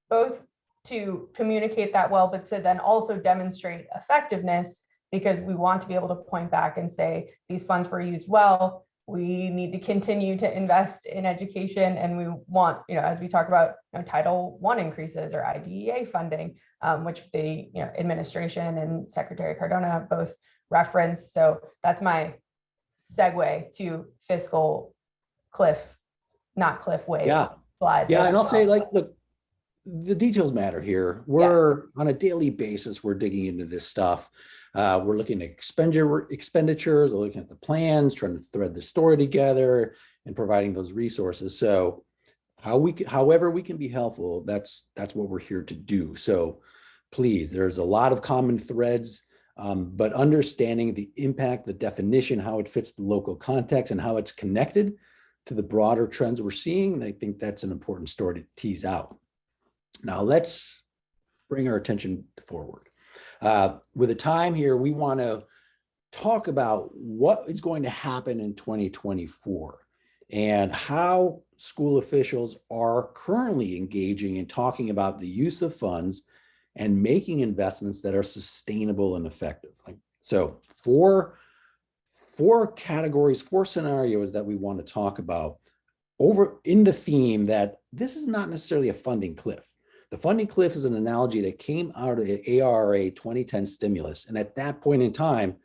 Speaker 4: Both to communicate that well, but to then also demonstrate effectiveness, because we want to be able to point back and say, these funds were used well. We need to continue to invest in education. And we want, as we talk about Title I increases or IDEA funding, which the administration and Secretary Cardona have both referenced. So that's my segue to fiscal cliff wave slides.
Speaker 3: Yeah, and I'll say, like, look, the details matter here. We're on a daily basis, we're digging into this stuff. We're looking at expenditures, we're looking at the plans, trying to thread the story together and providing those resources. So however we can be helpful, that's what we're here to do. So please, there's a lot of common threads, but understanding the impact, the definition, how it fits the local context, and how it's connected to the broader trends we're seeing, I think that's an important story to tease out. Now let's bring our attention forward. With the time here, we want to talk about what is going to happen in 2024 and how school officials are currently engaging in talking about the use of funds and making investments that are sustainable and effective. So four categories, four scenarios that we want to talk about over in the theme that this is not necessarily a funding cliff. The funding cliff is an analogy that came out of the ARA 2010 stimulus. And at that point in time,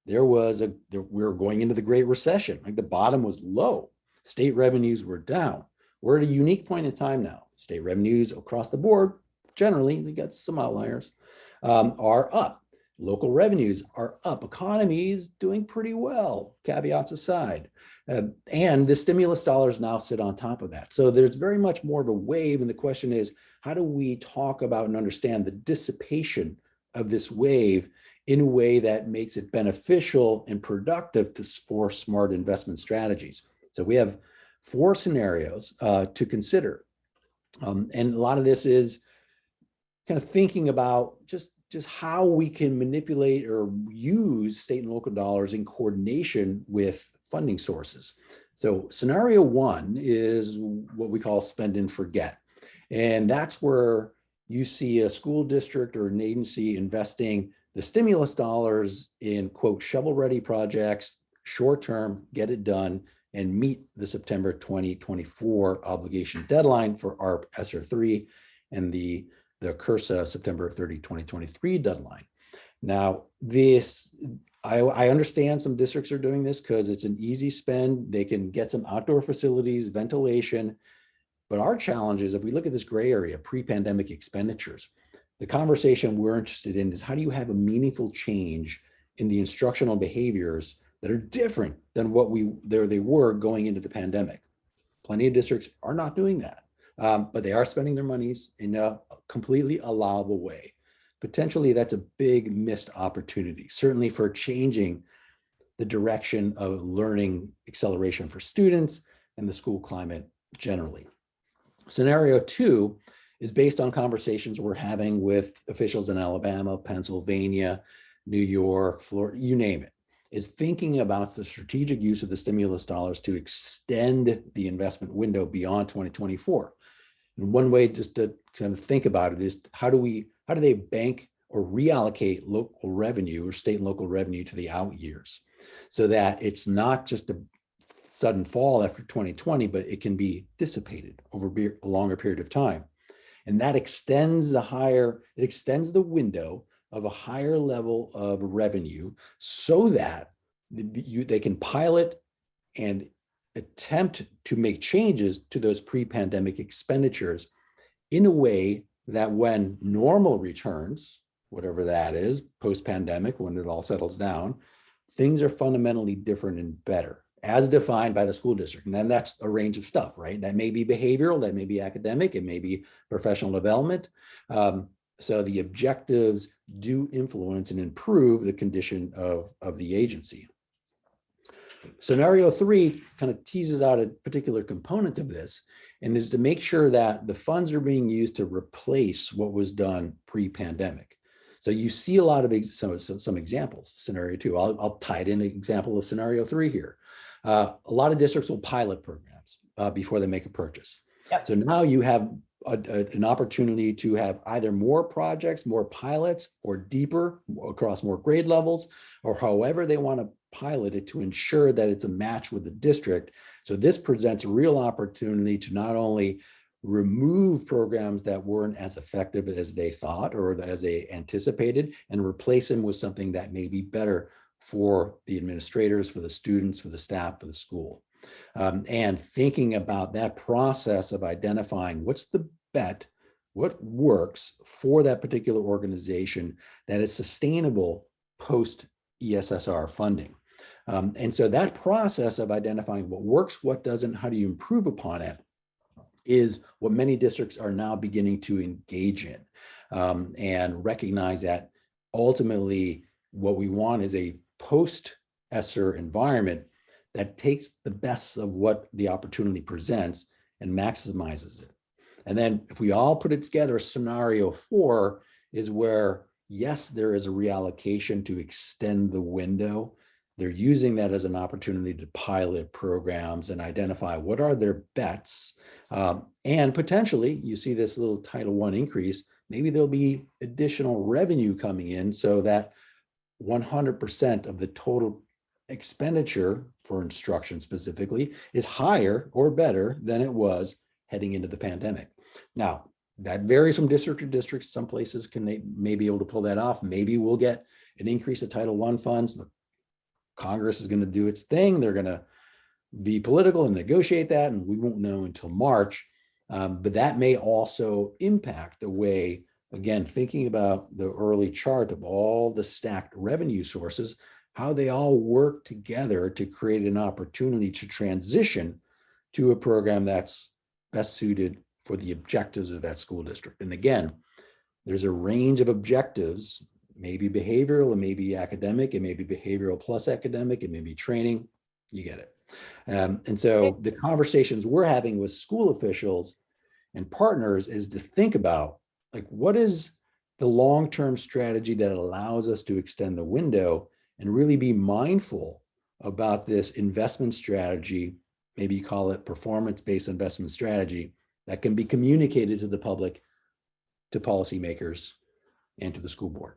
Speaker 3: we were going into the Great Recession. The bottom was low. State revenues were down. We're at a unique point in time now. State revenues across the board, generally, we got some outliers, are up. Local revenues are up. Economy is doing pretty well, caveats aside. And the stimulus dollars now sit on top of that. So there's very much more of a wave. And the question is, how do we talk about and understand the dissipation of this wave in a way that makes it beneficial and productive for smart investment strategies? So we have four scenarios to consider. And a lot of this is kind of thinking about just how we can manipulate or use state and local dollars in coordination with funding sources. So scenario one is what we call spend and forget. And that's where you see a school district or an agency investing the stimulus dollars in, quote, shovel-ready projects, short-term, get it done, and meet the September 2024 obligation deadline for ARP ESSER 3 and the CURSA September 30, 2023 deadline. Now, I understand some districts are doing this because it's an easy spend. They can get some outdoor facilities, ventilation. But our challenge is, if we look at this gray area, pre-pandemic expenditures, the conversation we're interested in is how do you have a meaningful change in the instructional behaviors that are different than what they were going into the pandemic. Plenty of districts are not doing that, but they are spending their monies in a completely allowable way. Potentially, that's a big missed opportunity, certainly for changing the direction of learning acceleration for students and the school climate generally. Scenario two is based on conversations we're having with officials in Alabama, Pennsylvania, New York, Florida, you name it, is thinking about the strategic use of the stimulus dollars to extend the investment window beyond 2024. And one way just to kind of think about it is how do they bank or reallocate local revenue or state and local revenue to the out years so that it's not just a sudden fall after 2020, but it can be dissipated over a longer period of time. And that extends the window of a higher level of revenue so that they can pilot and attempt to make changes to those pre-pandemic expenditures in a way that when normal returns, whatever that is, post-pandemic, when it all settles down, things are fundamentally different and better, as defined by the school district. And then that's a range of stuff, right? That may be behavioral, that may be academic, it may be professional development. So the objectives do influence and improve the condition of the agency. Scenario three kind of teases out a particular component of this, and is to make sure that the funds are being used to replace what was done pre-pandemic. So you see a lot of some examples. Scenario two, I'll tie it in an example of scenario three here. A lot of districts will pilot programs before they make a purchase. Yep. So now you have an opportunity to have either more projects, more pilots, or deeper across more grade levels, or however they want to pilot it to ensure that it's a match with the district. So this presents a real opportunity to not only remove programs that weren't as effective as they thought or as they anticipated and replace them with something that may be better for the administrators, for the students, for the staff, for the school. And thinking about that process of identifying what's the bet, what works for that particular organization that is sustainable post ESSR funding. And so that process of identifying what works, what doesn't, how do you improve upon it, is what many districts are now beginning to engage in and recognize that ultimately what we want is a post-ESSER environment that takes the best of what the opportunity presents and maximizes it. And then if we all put it together, scenario four is where yes, there is a reallocation to extend the window. They're using that as an opportunity to pilot programs and identify what are their bets. And potentially, you see this little Title I increase, maybe there'll be additional revenue coming in so that 100% of the total expenditure for instruction specifically is higher or better than it was heading into the pandemic. Now, that varies from district to district. Some places may be able to pull that off. Maybe we'll get an increase of Title I funds. The Congress is going to do its thing. They're going to be political and negotiate that, and we won't know until March. But that may also impact the way, again, thinking about the early chart of all the stacked revenue sources, how they all work together to create an opportunity to transition to a program that's best suited for the objectives of that school district. And again, there's a range of objectives, maybe behavioral, it may be academic, it may be behavioral plus academic, it may be training, you get it. And so the conversations we're having with school officials and partners is to think about, like, what is the long-term strategy that allows us to extend the window and really be mindful about this investment strategy, maybe you call it performance-based investment strategy, that can be communicated to the public, to policymakers, and to the school board.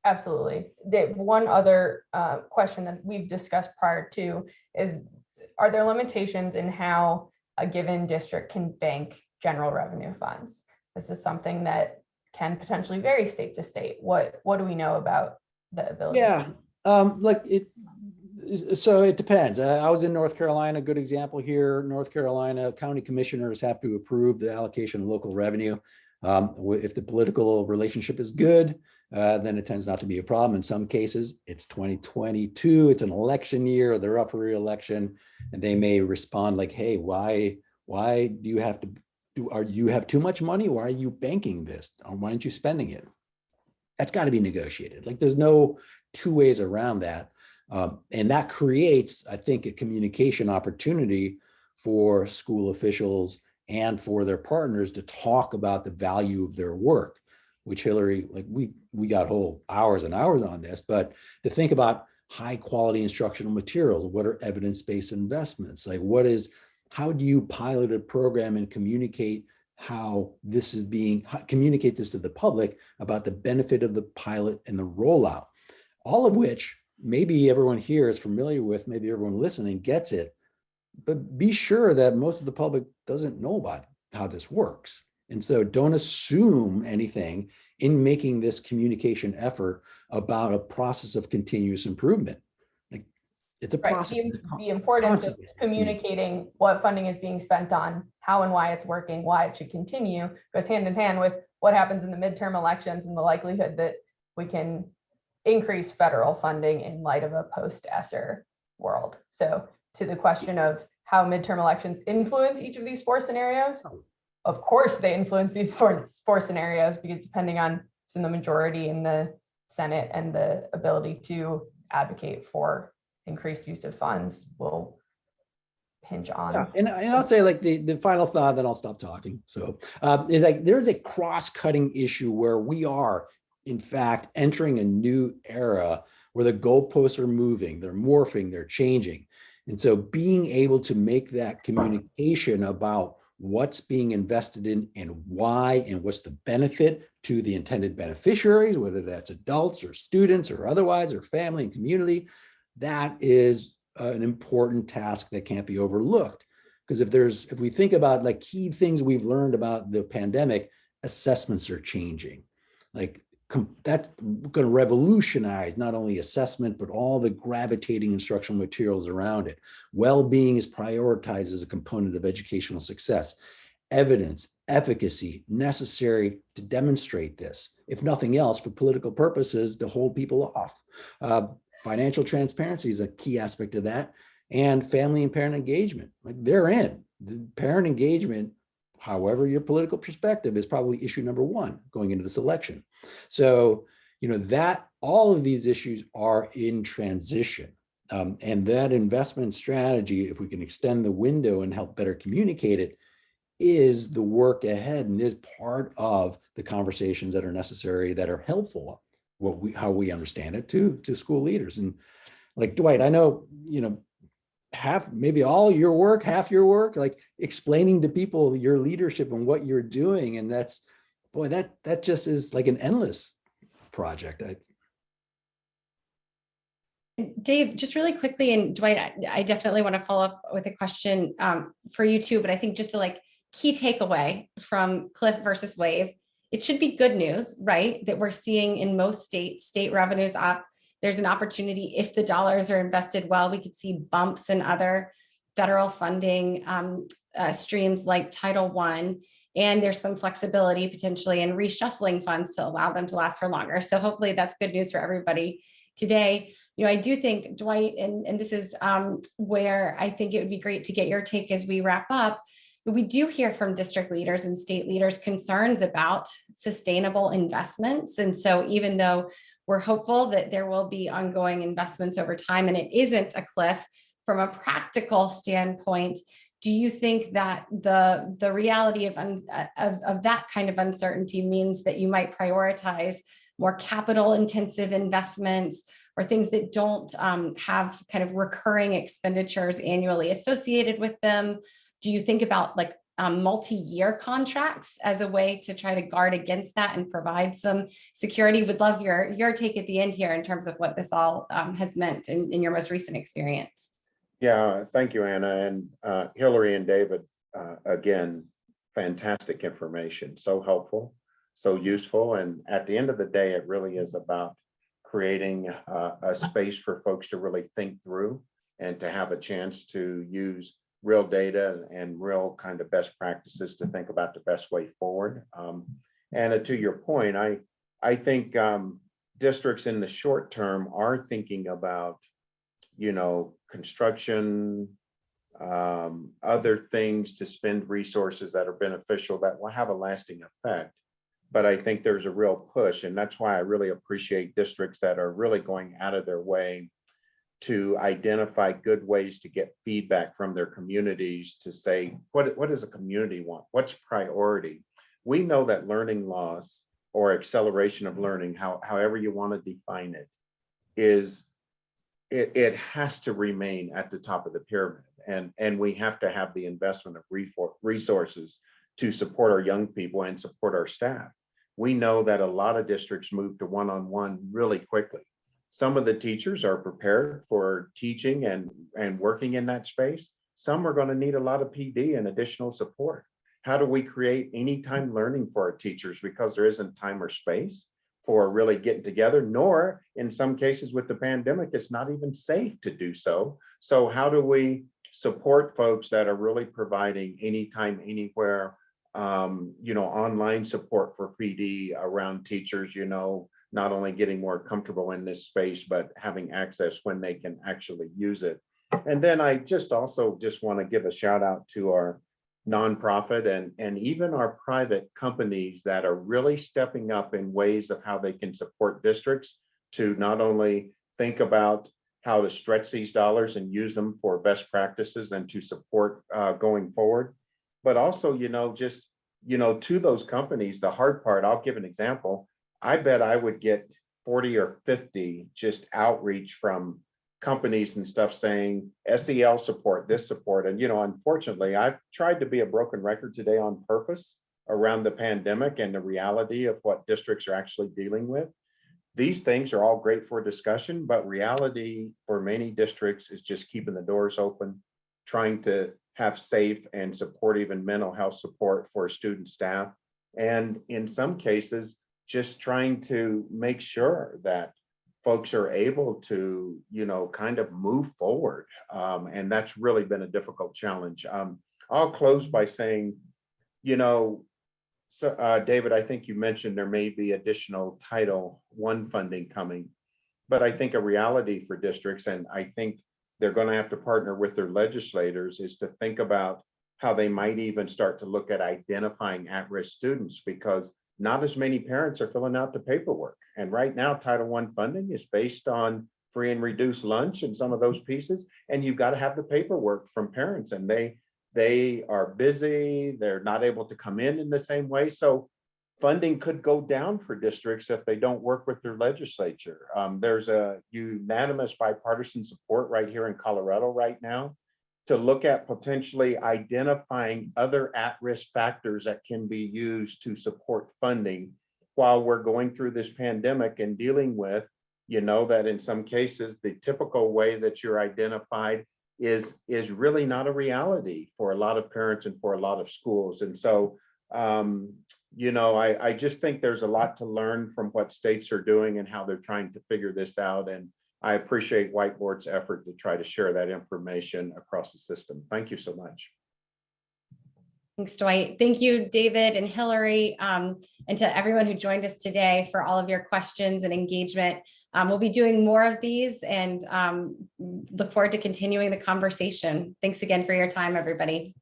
Speaker 4: Absolutely. One other question that we've discussed prior to is, are there limitations in how a given district can bank general revenue funds? This is something that can potentially vary state to state. What do we know about the ability?
Speaker 3: Yeah, so it depends. I was in North Carolina, good example here. North Carolina county commissioners have to approve the allocation of local revenue. If the political relationship is good, then it tends not to be a problem. In some cases, it's 2022, it's an election year, they're up for re-election, and they may respond like, hey, why do you have to you have too much money? Why are you banking this? Or why aren't you spending it? That's got to be negotiated. Like, there's no two ways around that. And that creates, I think, a communication opportunity for school officials and for their partners to talk about the value of their work, which Hillary, like we got whole hours and hours on this, but to think about high quality instructional materials, what are evidence-based investments? Like, how do you pilot a program and communicate communicate this to the public about the benefit of the pilot and the rollout, all of which maybe everyone here is familiar with, maybe everyone listening gets it, but be sure that most of the public doesn't know about how this works. And so don't assume anything in making this communication effort about a process of continuous improvement. Like, it's a process.
Speaker 4: The importance of communicating what funding is being spent on, how and why it's working, why it should continue, goes hand in hand with what happens in the midterm elections and the likelihood that we can increase federal funding in light of a post-ESSER world. So to the question of how midterm elections influence each of these four scenarios, of course they influence these four scenarios, because depending on the majority in the Senate and the ability to advocate for increased use of funds will hinge on.
Speaker 3: Yeah, and I'll say, like, the final thought, then I'll stop talking. So is like, there's a cross-cutting issue where we are, in fact, entering a new era where the goalposts are moving, they're morphing, they're changing. And so being able to make that communication about what's being invested in and why, and what's the benefit to the intended beneficiaries, whether that's adults or students or otherwise, or family and community, that is an important task that can't be overlooked. Because if we think about, like, key things we've learned about the pandemic, assessments are changing. Like, that's going to revolutionize not only assessment, but all the gravitating instructional materials around it. Well-being is prioritized as a component of educational success. Evidence, efficacy, necessary to demonstrate this, if nothing else, for political purposes, to hold people off. Financial transparency is a key aspect of that, and family and parent engagement. Like, they're in. The parent engagement, however your political perspective, is probably issue number one going into this election. So, that all of these issues are in transition. And that investment strategy, if we can extend the window and help better communicate it, is the work ahead and is part of the conversations that are necessary, that are helpful, how we understand it, to school leaders. And like Dwight, I know, maybe all your work, half your work, like explaining to people your leadership and what you're doing. And that just is like an endless project.
Speaker 1: Dave, just really quickly, and Dwight, I definitely want to follow up with a question for you too, but I think just a key takeaway from cliff versus wave, it should be good news, right? That we're seeing in most states, state revenues up. There's an opportunity, if the dollars are invested well, we could see bumps in other federal funding streams like Title I, and there's some flexibility potentially in reshuffling funds to allow them to last for longer. So hopefully that's good news for everybody today. I do think, Dwight, and this is where I think it would be great to get your take as we wrap up. We do hear from district leaders and state leaders concerns about sustainable investments. And so even though we're hopeful that there will be ongoing investments over time and it isn't a cliff, from a practical standpoint, do you think that the reality of that kind of uncertainty means that you might prioritize more capital intensive investments or things that don't have kind of recurring expenditures annually associated with them? Do you think about multi-year contracts as a way to try to guard against that and provide some security? Would love your take at the end here in terms of what this all has meant in your most recent experience.
Speaker 2: Yeah, thank you, Anna, and Hillary and David. Again, fantastic information, so helpful, so useful. And at the end of the day, it really is about creating a space for folks to really think through and to have a chance to use real data and real kind of best practices to think about the best way forward. And to your point, I think districts in the short term are thinking about, construction, other things to spend resources that are beneficial that will have a lasting effect. But I think there's a real push, and that's why I really appreciate districts that are really going out of their way to identify good ways to get feedback from their communities to say, what does a community want? What's priority? We know that learning loss or acceleration of learning, however you want to define it, it has to remain at the top of the pyramid. And we have to have the investment of resources to support our young people and support our staff. We know that a lot of districts move to one-on-one really quickly. Some of the teachers are prepared for teaching and working in that space. Some are going to need a lot of PD and additional support. How do we create anytime learning for our teachers, because there isn't time or space for really getting together, nor in some cases with the pandemic, it's not even safe to do so. So how do we support folks that are really providing anytime, anywhere, online support for PD around teachers, not only getting more comfortable in this space, but having access when they can actually use it. And then I just want to give a shout out to our nonprofit and even our private companies that are really stepping up in ways of how they can support districts to not only think about how to stretch these dollars and use them for best practices and to support going forward, but also, to those companies, the hard part, I'll give an example. I bet I would get 40 or 50 just outreach from companies and stuff saying SEL support, this support. And, unfortunately, I've tried to be a broken record today on purpose around the pandemic and the reality of what districts are actually dealing with. These things are all great for discussion, but reality for many districts is just keeping the doors open, trying to have safe and supportive and mental health support for student staff. And in some cases, just trying to make sure that folks are able to, kind of move forward. And that's really been a difficult challenge. I'll close by saying, David, I think you mentioned there may be additional Title I funding coming, but I think a reality for districts, and I think they're going to have to partner with their legislators, is to think about how they might even start to look at identifying at-risk students, because not as many parents are filling out the paperwork. And right now, Title I funding is based on free and reduced lunch and some of those pieces. And you've got to have the paperwork from parents, and they they are busy, they're not able to come in the same way. So funding could go down for districts if they don't work with their legislature. There's a unanimous bipartisan support right here in Colorado right now to look at potentially identifying other at-risk factors that can be used to support funding while we're going through this pandemic and dealing with, that in some cases, the typical way that you're identified is really not a reality for a lot of parents and for a lot of schools. And so, I just think there's a lot to learn from what states are doing and how they're trying to figure this out. And I appreciate Whiteboard's effort to try to share that information across the system. Thank you so much.
Speaker 1: Thanks, Dwight. Thank you, David and Hillary, and to everyone who joined us today for all of your questions and engagement. We'll be doing more of these and look forward to continuing the conversation. Thanks again for your time, everybody.